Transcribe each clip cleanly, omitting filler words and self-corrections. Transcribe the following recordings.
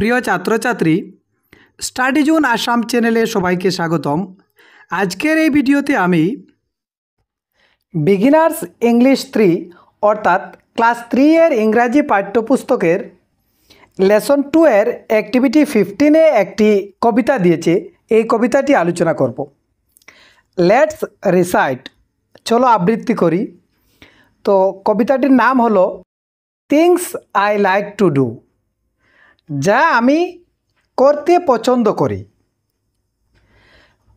প্রিয় ছাত্রছাত্রী, study zone Assam চ্যানেলে সবাইকে স্বাগতম। আজকের এই ভিডিওতে আমি বিগিনার্স ইংলিশ 3 অর্থাৎ ক্লাস 3 এর ইংরাজি পাঠ্যপুস্তকের লেসন 2 এর অ্যাক্টিভিটি 15-এ একটি কবিতা দিয়েছে। এই কবিতাটি আলোচনা করব। লেটস রিসাইট, চলো আবৃত্তি করি। তো কবিতাটির নাম হলো things I like to do, যা আমি করতে পছন্দ করি।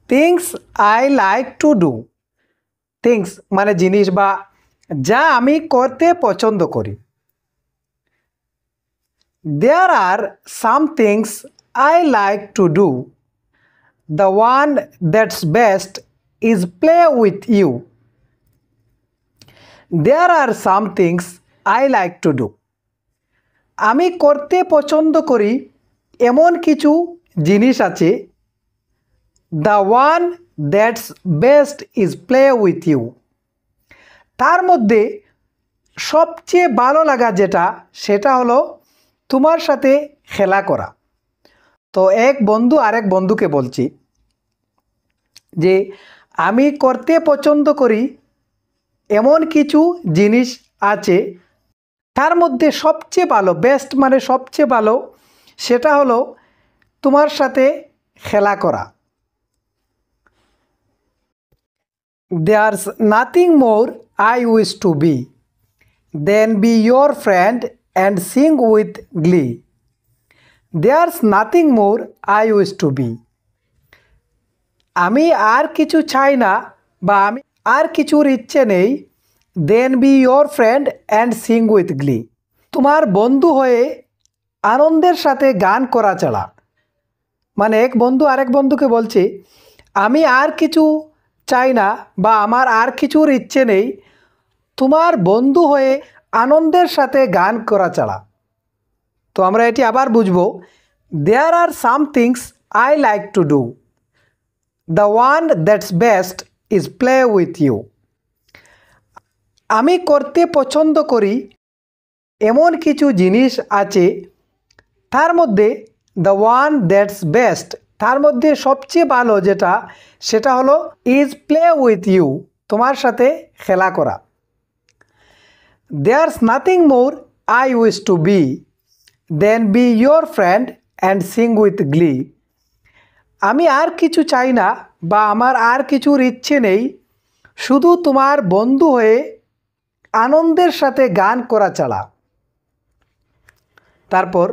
Things I like to do, things মানে জিনিস বা যা আমি করতে পছন্দ করি। There are some things I like to do, the one that's best is play with you. There are some things I like to do, আমি করতে পছন্দ করি এমন কিছু জিনিস আছে। The one that's best is play with you, তার মধ্যে সবচেয়ে ভালো লাগা যেটা সেটা হলো তোমার সাথে খেলা করা। তো এক বন্ধু আরেক বন্ধুকে বলছি যে আমি করতে পছন্দ করি এমন কিছু জিনিস আছে, তার মধ্যে সবচেয়ে ভালো, বেস্ট মানে সবচেয়ে ভালো, সেটা হলো তোমার সাথে খেলা করা। There's nothing more I wish to be than be your friend and sing with glee. There's nothing more I wish to be. আমি আর কিছু চাই না বা আমি আর কিছুর ইচ্ছে নেই। Then be your friend and sing with glee, তোমার বন্ধু হয়ে আনন্দের সাথে গান করা ছাড়া। মানে এক বন্ধু আরেক বন্ধুকে বলছে আমি আর কিছু চাই না বা আমার আর কিছুর ইচ্ছে নেই, তোমার বন্ধু হয়ে আনন্দের সাথে গান করা ছাড়া। তো আমরা এটি আবার বুঝবো। There are some things I like to do, the one that's best is play with you. আমি করতে পছন্দ করি এমন কিছু জিনিস আছে, তার মধ্যে দ্য ওয়ান দ্যাটস বেস্ট, তার মধ্যে সবচেয়ে ভালো যেটা সেটা হলো ইজ প্লে উইথ ইউ, তোমার সাথে খেলা করা। There's nothing more I wish to be then be your friend and sing with glee. আমি আর কিছু চাই না বা আমার আর কিছুর ইচ্ছে নেই, শুধু তোমার বন্ধু হয়ে আনন্দের সাথে গান করা ছাড়া। তারপর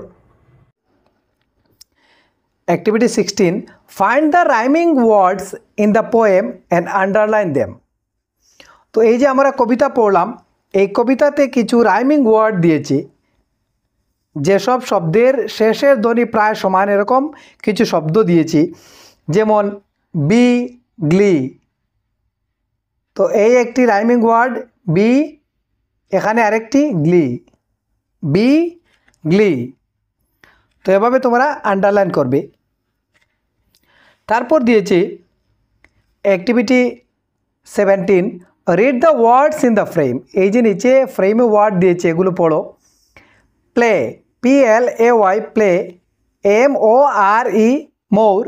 Activity 16, find the rhyming words in the poem and underline them. তো এই যে আমরা কবিতা পড়লাম, এই কবিতাতে কিছু রাইমিং ওয়ার্ড দিয়েছি। যেসব শব্দের শেষের ধ্বনি প্রায় সমান এরকম কিছু শব্দ দিয়েছি, যেমন বি, গ্লি। তো এই একটি রাইমিং ওয়ার্ড বি, এখানে আরেকটি গ্লি, বি গ্লি। তো এভাবে তোমরা আন্ডারলাইন করবে। তারপর দিয়েছি activity 17, read the words in the frame. এই যে নিচে ফ্রেমে ওয়ার্ড দিয়েছে এগুলো পড়ো। Play, PLAY play, MORE more,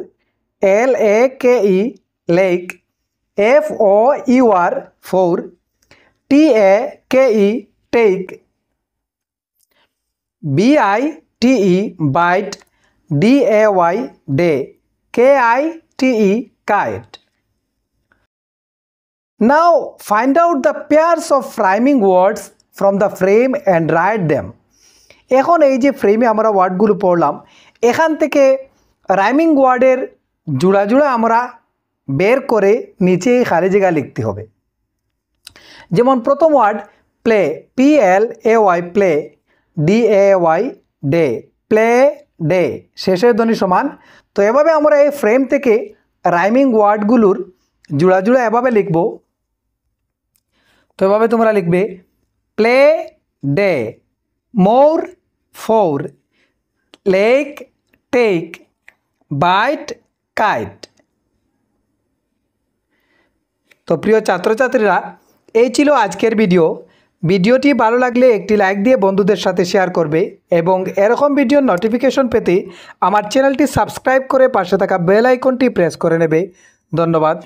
LAKE lake, FOUR four, TAKE take, BITE bite, DAY day, KITE kite. Now find out the pairs of rhyming words from the frame and write them. এখন এই যে ফ্রেমে আমরা ওয়ার্ডগুলো পড়লাম, এখান থেকে rhyming ওয়ার্ডের জোড়া জোড়া আমরা বের করে নিচে খালি জায়গা লিখতে হবে। যেমন প্রথম word play, PLAY play, DAY day, play day, শেষের ধ্বনি সমান। তো এভাবে আমরা এই ফ্রেম থেকে রাইমিং ওয়ার্ডগুলোর জোড়া জোড়া এভাবে লিখব। তো এভাবে তোমরা লিখবে play day, more four, lake take, bite kite. তো প্রিয় ছাত্রছাত্রীরা, এই ছিল আজকের ভিডিও। ভিডিওটি ভালো লাগলে একটি লাইক দিয়ে বন্ধুদের সাথে শেয়ার করবে এবং এরকম ভিডিওর নোটিফিকেশন পেতে আমার চ্যানেলটি সাবস্ক্রাইব করে পাশে থাকা বেল আইকনটি প্রেস করে নেবে। ধন্যবাদ।